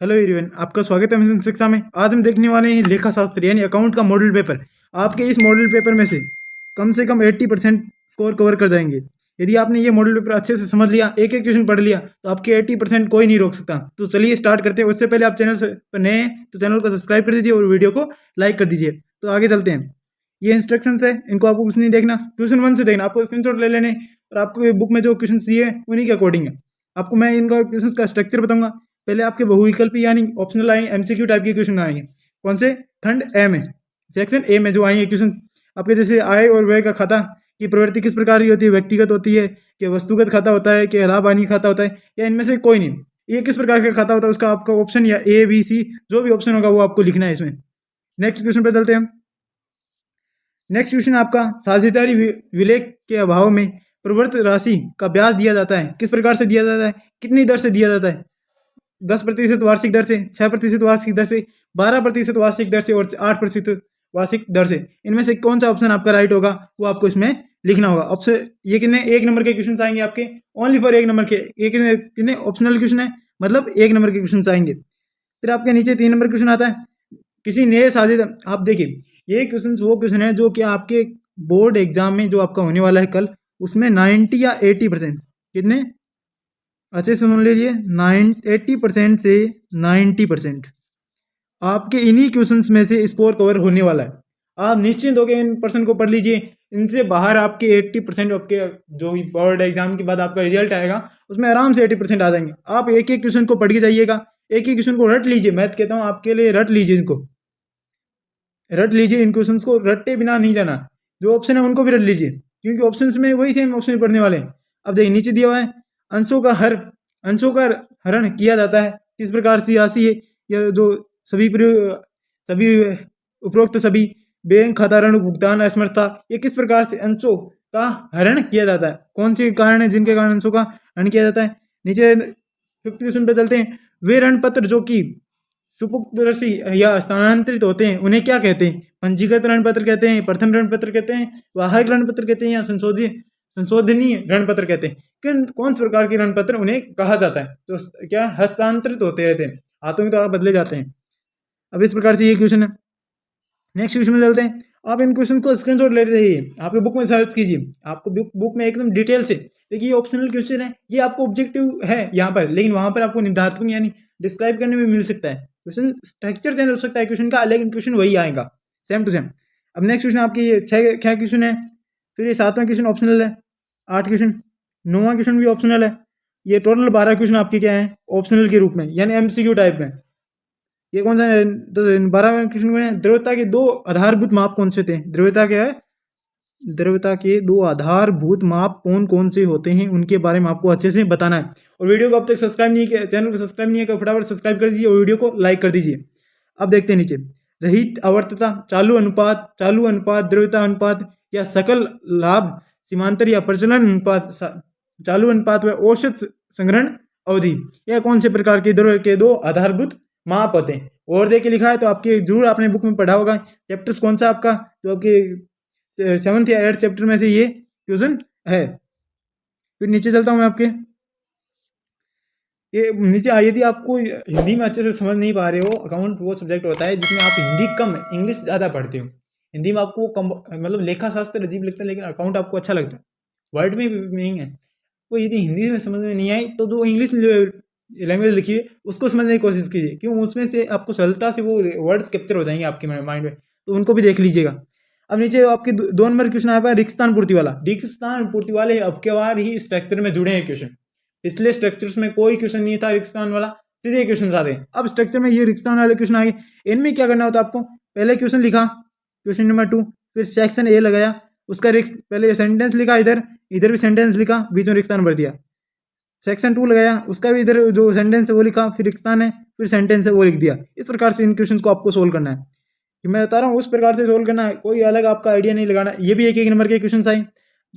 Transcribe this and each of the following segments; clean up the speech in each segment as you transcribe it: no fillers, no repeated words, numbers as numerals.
Hello everyone, आपका स्वागत है मिशन शिक्षा में। आज हम देखने वाले हैं लेखा शास्त्र यानी अकाउंट का मॉडल पेपर। आपके इस मॉडल पेपर में से कम 80% स्कोर कवर कर जाएंगे। यदि आपने ये मॉडल पेपर अच्छे से समझ लिया, एक एक क्वेश्चन पढ़ लिया, तो आपके 80% कोई नहीं रोक सकता। तो चलिए स्टार्ट करते हैं। उससे पहले आप चैनल पर नए हैं तो चैनल को सब्सक्राइब कर दीजिए और वीडियो को लाइक कर दीजिए। तो आगे चलते हैं। ये इंस्ट्रक्शंस है, इनको आपको कुछ नहीं देखना, क्वेश्चन 1 से देखना। आपको स्क्रीनशॉट ले लेने और आपको बुक में जो क्वेश्चन दिए हैं उन्हीं के अकॉर्डिंग है। आपको मैं इनका क्वेश्चन का स्ट्रक्चर बताऊंगा। पहले आपके बहुविकल्पी यानी ऑप्शनल आएंगे, एमसीक्यू टाइप के क्वेश्चन आएंगे। कौन से? खंड ए में, सेक्शन ए में जो आएंगे क्वेश्चन आपके, जैसे आय और व्यय का खाता की प्रवृत्ति किस प्रकार की होती है, व्यक्तिगत होती है कि वस्तुगत खाता होता है कि लाभ हानि खाता होता है, या इनमें से कोई नहीं, ये किस प्रकार का खाता होता है, उसका आपका ऑप्शन या ए बी सी जो भी ऑप्शन होगा वो आपको लिखना है इसमें। नेक्स्ट क्वेश्चन पे चलते हैं। नेक्स्ट क्वेश्चन आपका, साझेदारी विलेख के अभाव में प्रवृत्त राशि का ब्याज दिया जाता है, किस प्रकार से दिया जाता है, कितनी दर से दिया जाता है? 10% वार्षिक दर से, 6% वार्षिक दर से, 12% वार्षिक दर से और 8% वार्षिक दर से। इनमें से कौन सा ऑप्शन आपका राइट होगा वो आपको इसमें लिखना होगा। ऑप्शन ये कितने एक नंबर के क्वेश्चन आएंगे आपके, ओनली फॉर एक नंबर के। ये कितने ऑप्शनल क्वेश्चन है, मतलब एक नंबर के क्वेश्चन आएंगे। फिर आपके नीचे 3 नंबर क्वेश्चन आता है, किसी नए साझेदार। आप देखिए ये क्वेश्चन वो क्वेश्चन है जो कि आपके बोर्ड एग्जाम में जो आपका होने वाला है कल, उसमें 90 या 80%, कितने अच्छे सुन लीजिए, 80% से 90% आपके इन्हीं क्वेश्चंस में से स्कोर कवर होने वाला है। आप निश्चिंत होकर इन पर्सन को पढ़ लीजिए। इनसे बाहर आपके 80% आपके जो भी बोर्ड एग्जाम के बाद आपका रिजल्ट आएगा उसमें आराम से 80% आ जाएंगे। आप एक एक क्वेश्चन को पढ़ के जाइएगा, एक एक क्वेश्चन को रट लीजिए। मैं तो कहता हूँ आपके लिए रट लीजिए, इनको रट लीजिए। इन क्वेश्चंस को रट्टे बिना नहीं जाना, जो ऑप्शन है उनको भी रट लीजिए, क्योंकि ऑप्शंस में वही सेम ऑप्शन पढ़ने वाले हैं। अब देखिए नीचे दिया हुआ है, अंशों का हरण किया जाता है, किस प्रकार से राशि है यह जो सभी उपरोक्त सभी बैंक खाता ऋण भुगतान असमर्थता, ये किस प्रकार से अंशों का हरण किया जाता है, कौन से कारण है जिनके कारण अंशों का हरण किया जाता है। नीचे 5th क्वेश्चन पे चलते हैं। वे ऋण पत्र जो कि सुपुर्दर्शी या स्थानांतरित होते हैं उन्हें क्या कहते हैं? पंजीकृत ऋण पत्र कहते हैं, प्रथम ऋण पत्र कहते हैं, वाहक ऋण पत्र कहते हैं, या संशोधनीय ऋण पत्र कहते हैं। किन कौन से प्रकार के ऋण पत्र उन्हें कहा जाता है? तो क्या हस्तांतरित होते रहते हैं, हाथों के द्वारा बदले जाते हैं। अब इस प्रकार से ये क्वेश्चन है। नेक्स्ट क्वेश्चन में चलते हैं। आप इन क्वेश्चन को स्क्रीनशॉट लेते रहिए, आपके बुक में सर्च कीजिए। आपको बुक में एकदम डिटेल से देखिए, ये ऑप्शनल क्वेश्चन है, ये आपको ऑब्जेक्टिव है यहाँ पर, लेकिन वहाँ पर आपको निर्धारक यानी डिस्क्राइब करने में मिल सकता है। क्वेश्चन स्ट्रक्चर चेंज हो सकता है क्वेश्चन का, लेकिन क्वेश्चन वही आएगा सेम टू सेम। अब नेक्स्ट क्वेश्चन आपकी ये 6 क्वेश्चन है, फिर ये 7वां क्वेश्चन ऑप्शनल है, 8 क्वेश्चन, 9वां क्वेश्चन भी ऑप्शनल है। ये टोटल 12 क्वेश्चन आपके क्या है, ऑप्शनल के रूप में, यानी एमसीक्यू टाइप में। ये कौन सा है? 12वें क्वेश्चन में है, द्रव्यता के 2 आधारभूत माप कौन से थे? द्रव्यता क्या है? द्रव्यता के 2 आधारभूत माप कौन कौन से होते हैं, उनके बारे में आपको अच्छे से बताना है। और वीडियो को अब तक सब्सक्राइब नहीं किया, चैनल को सब्सक्राइब नहीं किया, फटाफट सब्सक्राइब कर दीजिए और वीडियो को लाइक कर दीजिए। अब देखते हैं नीचे, रहित आवर्तता, चालू अनुपात, द्रव्यता अनुपात, या सकल लाभ सीमांतर या प्रचलन अनुपात, चालू अनुपात व औसत संग्रहण अवधि, यह कौन से प्रकार के द्रव्य के 2 आधारभूत माप होते हैं? और देख के लिखा है तो आपके जरूर आपने बुक में पढ़ा होगा। चैप्टर्स कौन सा आपका, जो आपके 7th या 8th चैप्टर में से ये क्वेश्चन है। फिर नीचे चलता हूँ मैं आपके, ये नीचे यदि आपको हिंदी में अच्छे से समझ नहीं पा रहे हो, अकाउंट वो सब्जेक्ट होता है जिसमें आप हिंदी कम इंग्लिश ज़्यादा पढ़ते हो। हिंदी में आपको कम, मतलब लेखा शास्त्र अजीब लगता है, लेकिन अकाउंट आपको अच्छा लगता है, वर्ड में नहीं है। तो यदि हिंदी में समझ में नहीं आई तो जो इंग्लिश लैंग्वेज लिखी है उसको समझने की कोशिश कीजिए, क्यों उसमें से आपको सरलता से वो वर्ड्स कैप्चर हो जाएंगे आपके माइंड में, तो उनको भी देख लीजिएगा। अब नीचे आपके 2 नंबर क्वेश्चन आया है, रिक्तस्थान पूर्ति वाला। रिक्तस्थान पूर्ति वाले अब के बार ही स्ट्रक्चर में जुड़े हैं क्वेश्चन, पिछले स्ट्रक्चर्स में कोई क्वेश्चन नहीं था रिक्तस्थान वाला, सीधे क्वेश्चन आ रहे हैं। अब स्ट्रक्चर में ये रिक्तस्थान वाले क्वेश्चन आ गए। इनमें क्या करना होता है आपको, पहले क्वेश्चन लिखा, क्वेश्चन नंबर 2, फिर सेक्शन ए लगाया, उसका पहले सेंटेंस लिखा, इधर भी सेंटेंस लिखा, बीच में रिक्तस्थान भर दिया। सेक्शन 2 लगाया, उसका भी इधर जो सेंटेंस है वो लिखा, फिर रिक्तस्थान है, फिर सेंटेंस है वो लिख दिया। इस प्रकार से इन क्वेश्चन को आपको सोल्व करना है, कि मैं बता रहा हूँ उस प्रकार से सोल्व करना है, कोई अलग आपका आइडिया नहीं लगाना। ये भी एक नंबर के क्वेश्चन आए।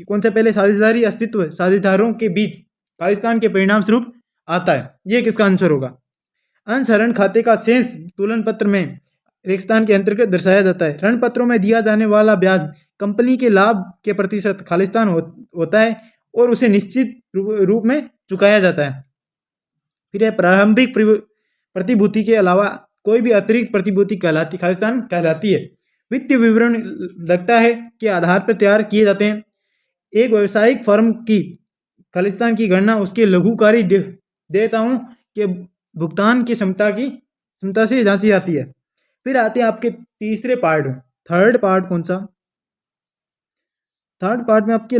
कौन सा? पहले साझेदारी अस्तित्व, साझेदारों के बीच खालिस्तान के परिणाम स्वरूप आता है, ये किसका आंसर होगा? अंश हरण खाते का शेष तुलन पत्र में रेगिस्तान के अंतर्गत दर्शाया जाता है। ऋण पत्रों में दिया जाने वाला ब्याज कंपनी के लाभ के प्रतिशत खालिस्तान होता है और उसे निश्चित रूप में चुकाया जाता है। फिर है प्रतिभूति के अलावा कोई भी अतिरिक्त प्रतिभूति खालिस्तान कहलाती है। वित्तीय विवरण लगता है के आधार पर तैयार किए जाते हैं। एक व्यावसायिक फर्म की खालिस्तान की गणना उसके लघुकारी देयताओं के भुगतान की क्षमता से जांची जाती है। फिर आते हैं आपके तीसरे पार्ट में। थर्ड पार्ट कौन सा? थर्ड पार्ट में आपके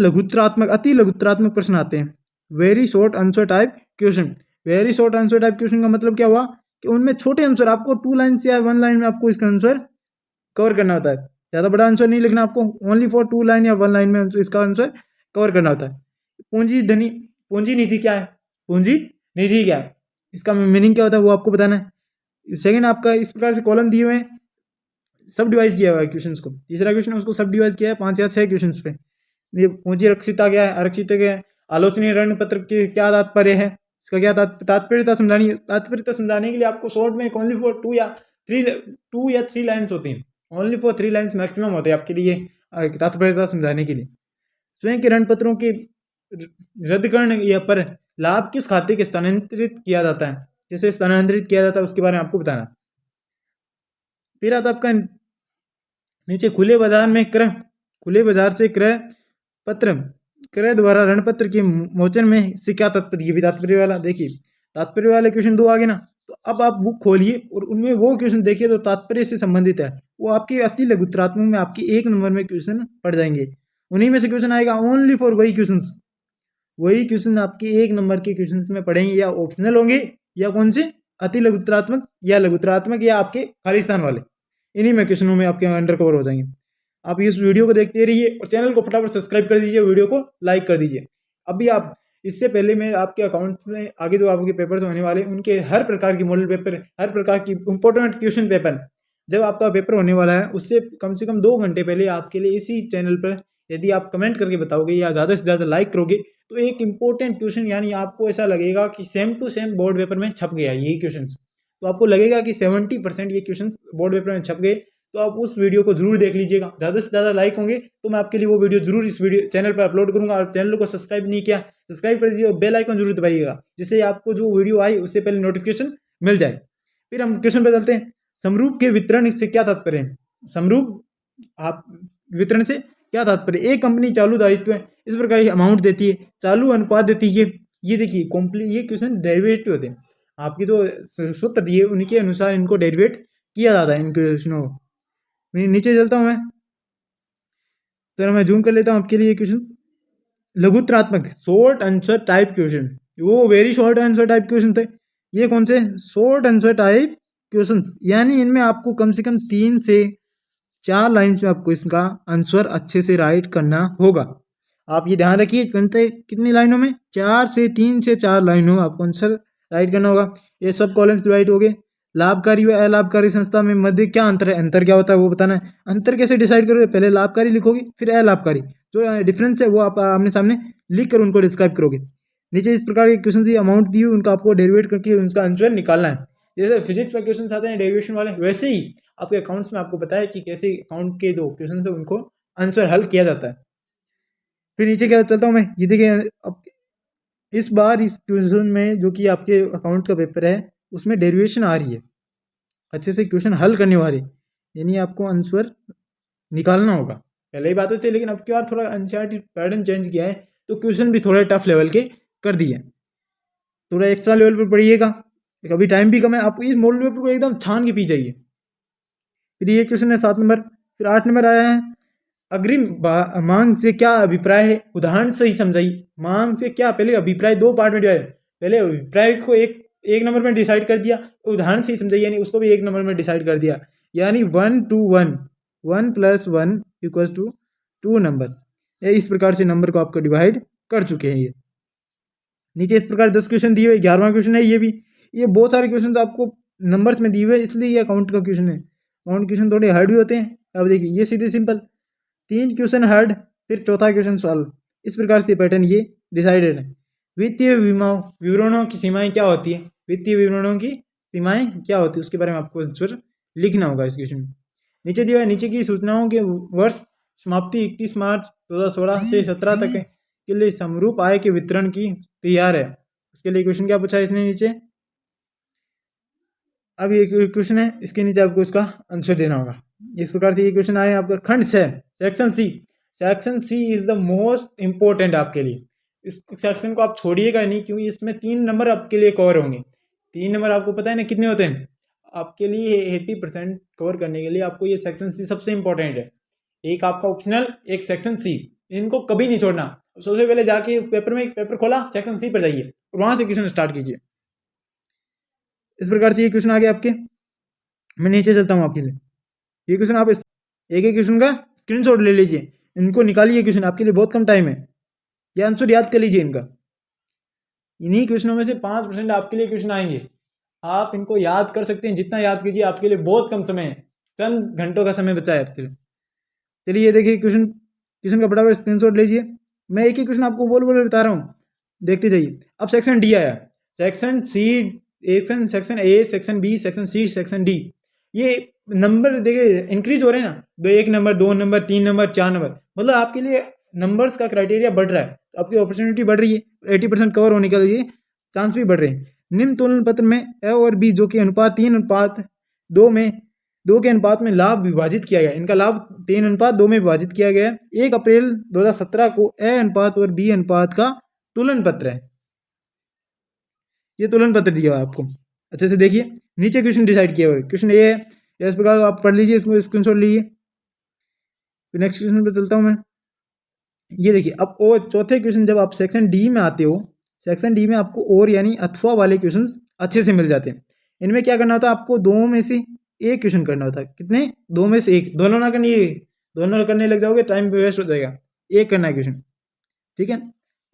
अति लघुत्रात्मक प्रश्न आते हैं। Very short answer type question. Very short answer type question का मतलब क्या हुआ कि उनमें छोटे आंसर, आपको 2 लाइन या 1 लाइन में आपको इसका आंसर कवर करना होता है। ज़्यादा बड़ा आंसर नहीं लिखना आपको, ओनली फॉर 2 लाइन या 1 लाइन में इसका आंसर कवर करना होता है। पूंजी निधि क्या है? पूंजी निधि क्या है, इसका मीनिंग क्या होता है वो आपको बताना है। सेकंड आपका इस प्रकार से कॉलम दिए हुए हैं, सब डिवाइड किया हुआ है क्वेश्चंस को। तीसरा क्वेश्चन उसको सब डिवाइड किया है 5 या 6 क्वेश्चंस पे। ये पूंजी आरक्षिता क्या है, आरक्षित क्या है, आलोचनीय ऋण पत्र के क्या तात्पर्य है, इसका क्या तात्पर्यता समझाने के लिए आपको शॉर्ट में ओनली फॉर 2 या 3 लाइन्स होती हैं। ओनली फॉर 3 लाइन्स मैक्सिमम होते हैं आपके लिए तात्पर्यता समझाने के लिए। स्वयं के ऋण पत्रों के रद्दकरण या पर लाभ किस खाते के स्थानांतरित किया जाता है, जैसे स्थानांतरित किया जाता है उसके बारे में आपको बताना। फिर आता आपका नीचे खुले बाजार से क्रय पत्र, क्रय द्वारा ऋण पत्र के मोचन में से क्या तात्पर्य, ये भी तात्पर्य वाला। देखिए तात्पर्य वाले क्वेश्चन 2 आगे ना, तो अब आप बुक खोलिए और उनमें वो क्वेश्चन देखिए तो तात्पर्य से संबंधित है, वो आपके अति लघुत्रात्मक में आपके 1 नंबर में क्वेश्चन पड़ जाएंगे। उन्हीं में से क्वेश्चन आएगा ओनली फॉर वही क्वेश्चन आपके 1 नंबर के क्वेश्चन में पढ़ेंगे, या ऑप्शनल होंगे या कौन से अति लघुत्रात्मक या आपके खालिस्तान वाले, इन्हीं में क्वेश्चनों में आपके अंडर कवर हो जाएंगे। आप इस वीडियो को देखते रहिए और चैनल को फटाफट सब्सक्राइब कर दीजिए, वीडियो को लाइक कर दीजिए। अभी आप इससे पहले मैं आपके अकाउंट में आगे जो आपके पेपर्स होने वाले उनके हर प्रकार की मॉडल पेपर, हर प्रकार की इंपॉर्टेंट क्वेश्चन पेपर जब आपका पेपर होने वाला है उससे कम से कम 2 घंटे पहले आपके लिए इसी चैनल पर यदि आप कमेंट करके बताओगे या ज़्यादा से ज़्यादा लाइक करोगे तो एक इंपॉर्टेंट क्वेश्चन, यानी आपको ऐसा लगेगा कि same to same board paper में छप गया यही क्वेश्चन, तो आपको लगेगा कि 70% ये क्वेश्चन बोर्ड पेपर में छप गए। तो आप उस वीडियो को जरूर देख लीजिएगा, ज़्यादा से ज़्यादा लाइक होंगे तो मैं आपके लिए वो वीडियो जरूर इस वीडियो चैनल पर अपलोड करूंगा। और चैनल को सब्सक्राइब नहीं किया, सब्सक्राइब कर दीजिए और बेल आइकन जरूर दबाइएगा, जिससे आपको जो वीडियो आई उससे पहले नोटिफिकेशन मिल जाए। फिर हम क्वेश्चन पे चलते हैं। समरूप के वितरण से क्या तात्पर्य है? समरूप आप वितरण से क्या तात्पर्य? एक कंपनी चालू दायित्व है, इस प्रकार की अमाउंट देती है, चालू अनुपात देती है। ये देखिए ये क्वेश्चन डेरिवेटिव होते हैं, आपकी जो सूत्र दिए उनके अनुसार इनको डेरिवेट किया जाता है इन क्वेश्चनों को। नीचे चलता हूँ मैं, तो मैं जूम कर लेता हूँ आपके लिए क्वेश्चन। लघुत्रात्मक शॉर्ट आंसर टाइप क्वेश्चन, वो very short answer type question थे। ये कौन से शॉर्ट आंसर टाइप क्वेश्चन, यानी इनमें आपको कम से कम 3 से 4 लाइन्स में आपको इसका आंसर अच्छे से राइट करना होगा। आप ये ध्यान रखिए, कितनी लाइनों में? 3 से 4 लाइनों में आपको आंसर राइट करना होगा। ये सब कॉलम्स राइट हो गए। लाभकारी व अलाभकारी संस्था में मध्य क्या अंतर है? अंतर क्या होता है वो बताना है। अंतर कैसे डिसाइड करोगे? पहले लाभकारी लिखोगे फिर अलाभकारी, जो डिफरेंस है वो आप आमने सामने लिख कर उनको डिस्क्राइब करोगे। नीचे इस प्रकार के क्वेश्चन दी अमाउंट दी उनका आपको डेरिवेट करके उनका आंसर निकालना है। जैसे फिजिक्स में क्वेश्चन आते हैं डेरिवेशन वाले, वैसे ही आपके अकाउंट्स में आपको पता है कि कैसे अकाउंट के जो क्वेश्चन है उनको आंसर हल किया जाता है। फिर नीचे क्या चलता हूँ मैं, ये देखिए अब इस बार इस क्वेश्चन में जो कि आपके अकाउंट का पेपर है उसमें डेरिवेशन आ रही है, अच्छे से क्वेश्चन हल करने वाले, यानी आपको आंसर निकालना होगा। पहले ही बातें थे, लेकिन अब की बार थोड़ा एनसीईआरटी पैटर्न चेंज किया है तो क्वेश्चन भी थोड़े टफ लेवल के कर दिए, थोड़ा एक्स्ट्रा लेवल पर पढ़िएगा। अभी टाइम भी कम है, आप इस मॉडल पेपर को एकदम छान के पी जाइए। फिर ये क्वेश्चन है 7 नंबर। फिर 8 नंबर आया है, अग्रिम मांग से क्या अभिप्राय है? उदाहरण से ही समझाइए। मांग से क्या, पहले अभिप्राय 2 पार्ट में डिवाइड, पहले अभिप्राय को एक नंबर में डिसाइड कर दिया, उदाहरण से ही समझाइए, यानी उसको भी 1 नंबर में डिसाइड कर दिया, यानी 1 to 1 1 + 1 = 2 नंबर। इस प्रकार से नंबर को आपको डिवाइड कर चुके हैं। ये नीचे इस प्रकार 10 क्वेश्चन दिए हुए, 11वां क्वेश्चन है ये बहुत सारे क्वेश्चन आपको नंबर्स में दिए हुए, इसलिए ये अकाउंट का क्वेश्चन है। अकाउंट क्वेश्चन थोड़े हार्ड भी होते हैं। अब देखिए ये सीधे सिंपल 3 क्वेश्चन हार्ड, फिर चौथा क्वेश्चन सॉल्व, इस प्रकार से पैटर्न ये डिसाइडेड है। वित्तीय विवरणों की सीमाएं क्या होती है? वित्तीय विवरणों की सीमाएं क्या होती है उसके बारे में आपको आंसर लिखना होगा इस क्वेश्चन में। नीचे दिया है, नीचे की सूचनाओं के वर्ष समाप्ति 31 मार्च 2016 से 17 तक के लिए समरूप आय के वितरण की तैयार है। उसके लिए क्वेश्चन क्या पूछा है इसने नीचे, अब ये क्वेश्चन है, इसके नीचे आपको इसका आंसर देना होगा। इस प्रकार से ये क्वेश्चन आए आपका खंड से section C. Section C is the most important आपके लिए। इस सेक्शन को आप छोड़िएगा नहीं, क्योंकि इसमें 3 नंबर आपके लिए कवर होंगे। 3 नंबर आपको पता है ना कितने होते हैं आपके लिए? 80% कवर करने के लिए आपको ये सेक्शन सी सबसे इंपॉर्टेंट है। एक आपका ऑप्शनल, एक सेक्शन सी, इनको कभी नहीं छोड़ना। सबसे पहले जाके पेपर खोला, सेक्शन सी पर जाइए और वहां से क्वेश्चन स्टार्ट कीजिए। इस प्रकार से ये क्वेश्चन आ गया आपके। मैं नीचे चलता हूँ आपके लिए। ये क्वेश्चन आप एक एक क्वेश्चन का स्क्रीनशॉट ले लीजिए, इनको निकालिए। क्वेश्चन आपके लिए बहुत कम टाइम है, ये आंसर याद कर लीजिए इनका। इन्हीं क्वेश्चनों में से 5% आपके लिए क्वेश्चन आएंगे। आप इनको याद कर सकते हैं, जितना याद कीजिए आपके लिए बहुत कम समय है, चंद घंटों का समय बचा है आपके लिए। चलिए ये देखिए क्वेश्चन का फटाफट स्क्रीनशॉट लीजिए। मैं एक ही क्वेश्चन आपको बोल बता रहा हूँ, देखते जाइए। अब सेक्शन डी आया, section C, section A, section B, section C, section D. ये नंबर देखिए इंक्रीज हो रहे हैं ना, 1 नंबर, 2 नंबर, 3 नंबर, 4 नंबर, मतलब आपके लिए नंबर्स का क्राइटेरिया बढ़ रहा है, तो आपकी अपॉर्चुनिटी बढ़ रही है। 80% कवर होने के लिए चांस भी बढ़ रहे हैं। निम्न तुलन पत्र में ए और बी जो कि अनुपात 3:2 में 2 के अनुपात में लाभ विभाजित किया गया, इनका लाभ 3:2 में विभाजित किया गया। 1 अप्रैल 2017 को ए अनुपात और बी अनुपात का तुलन पत्र है। ये तुलन पत्र दिया हुआ है आपको, अच्छे से देखिए। नीचे क्वेश्चन डिसाइड किया हुआ है। क्वेश्चन ए है, इस प्रकार आप पढ़ लीजिए, इसको स्क्रीनशॉट लीजिए। फिर नेक्स्ट क्वेश्चन पे चलता हूँ मैं। ये देखिए, अब और चौथे क्वेश्चन जब आप सेक्शन डी में आते हो, सेक्शन डी में आपको और यानी अथवा वाले क्वेश्चन अच्छे से मिल जाते हैं। इनमें क्या करना होता है आपको? 2 में से एक क्वेश्चन करना होता है। कितने? 2 में से एक। दोनों ना करनी, दोनों करने लग जाओगे टाइम वेस्ट हो जाएगा। एक करना है क्वेश्चन, ठीक है।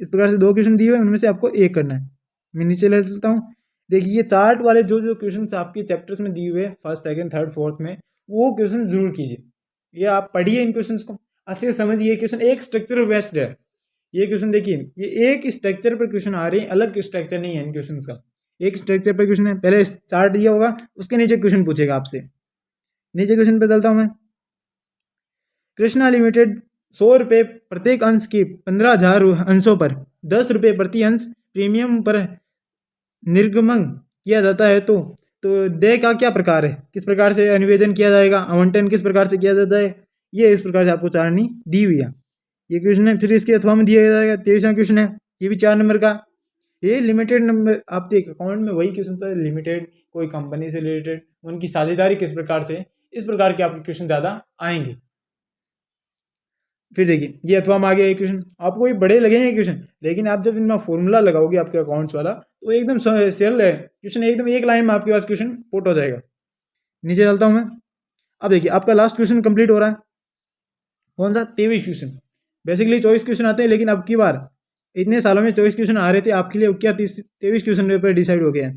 इस प्रकार से 2 क्वेश्चन दिए हुए, उनमें से आपको एक करना है। मैं नीचे ले चलता हूँ। देखिए ये चार्ट वाले जो जो क्वेश्चन आपके चैप्टर्स में दिए हुए फर्स्ट, सेकंड, थर्ड, फोर्थ में, वो क्वेश्चन जरूर कीजिए। ये आप पढ़िए इन क्वेश्चंस को अच्छे से समझिए। ये क्वेश्चन एक स्ट्रक्चर बेस्ड है। ये क्वेश्चन देखिए, ये एक स्ट्रक्चर पर क्वेश्चन आ रहे हैं, अलग स्ट्रक्चर नहीं है इन क्वेश्चन का। एक स्ट्रक्चर पर क्वेश्चन है, पहले चार्ट दिया होगा, उसके नीचे क्वेश्चन पूछेगा आपसे। नीचे क्वेश्चन पे चलता हूँ मैं। कृष्णा लिमिटेड 100 रुपये प्रत्येक अंश के 15,000 अंशों पर 10 रुपये प्रति अंश प्रीमियम पर निर्गमन किया जाता है, तो देय का क्या प्रकार है? किस प्रकार से निवेदन किया जाएगा? आवंटन किस प्रकार से किया जाता है? ये इस प्रकार से आपको सारणी दी हुई है। ये क्वेश्चन है। फिर इसके अथवा में दिया जाएगा 23वां क्वेश्चन है, ये भी 4 नंबर का। ये लिमिटेड नंबर आप देख अकाउंट में वही क्वेश्चन था, लिमिटेड कोई कंपनी से रिलेटेड, उनकी साझेदारी किस प्रकार से, इस प्रकार के आपके क्वेश्चन ज़्यादा आएंगे। फिर देखिए ये अथवा में आ गया। ये क्वेश्चन आपको ये बड़े लगेंगे क्वेश्चन, लेकिन आप जब इनमें फॉर्मूला लगाओगे आपके अकाउंट्स वाला, तो एकदम सरल है क्वेश्चन, एकदम एक लाइन में आपके पास क्वेश्चन पुट हो जाएगा। नीचे चलता हूँ मैं। अब देखिए आपका लास्ट क्वेश्चन कंप्लीट हो रहा है। कौन सा? 23 क्वेश्चन। बेसिकली 24 क्वेश्चन आते हैं, लेकिन अब की बार इतने सालों में 24 क्वेश्चन आ रहे थे, आपके लिए क्या 23 क्वेश्चन पेपर डिसाइड हो गया है।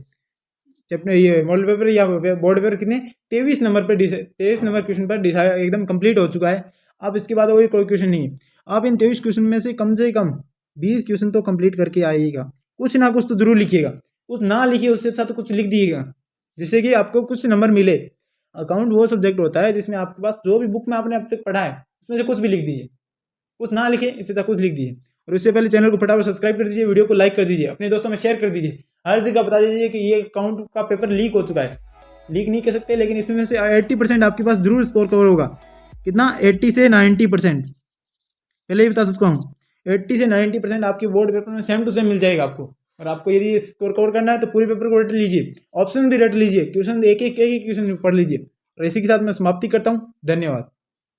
चैप्टर ये मॉडल पेपर या बोर्ड पेपर कितने? 23 नंबर पर 23 नंबर क्वेश्चन पर डिसाइड एकदम कंप्लीट हो चुका है। अब इसके बाद और कोई क्वेश्चन नहीं है। आप इन 23 क्वेश्चन में से कम 20 क्वेश्चन तो कंप्लीट करके आइएगा। कुछ ना कुछ तो जरूर लिखिएगा, कुछ ना लिखिए उससे अच्छा तो कुछ लिख दीजिएगा, जिससे कि आपको कुछ नंबर मिले। अकाउंट वो सब्जेक्ट होता है जिसमें आपके पास जो भी बुक में आपने अब तक पढ़ा है उसमें से कुछ भी लिख दीजिए, कुछ ना लिखे इससे अच्छा कुछ लिख दीजिए। और इससे पहले चैनल को फटाफट सब्सक्राइब कर दीजिए, वीडियो को लाइक कर दीजिए, अपने दोस्तों में शेयर कर दीजिए, हर जगह बता दीजिए कि ये अकाउंट का पेपर लीक हो चुका है। लीक नहीं कर सकते, लेकिन इसमें से 80% आपके पास जरूर स्कोर कवर होगा। कितना? 80 से 90%। पहले ही बता सकता हूँ 80 से 90% आपके बोर्ड पेपर में सेम टू सेम मिल जाएगा आपको। और आपको यदि स्कोर कवर करना है तो पूरे पेपर को रट लीजिए, ऑप्शन भी रट लीजिए, क्वेश्चन एक एक क्वेश्चन पढ़ लीजिए। और इसी के साथ मैं समाप्ति करता हूँ। धन्यवाद।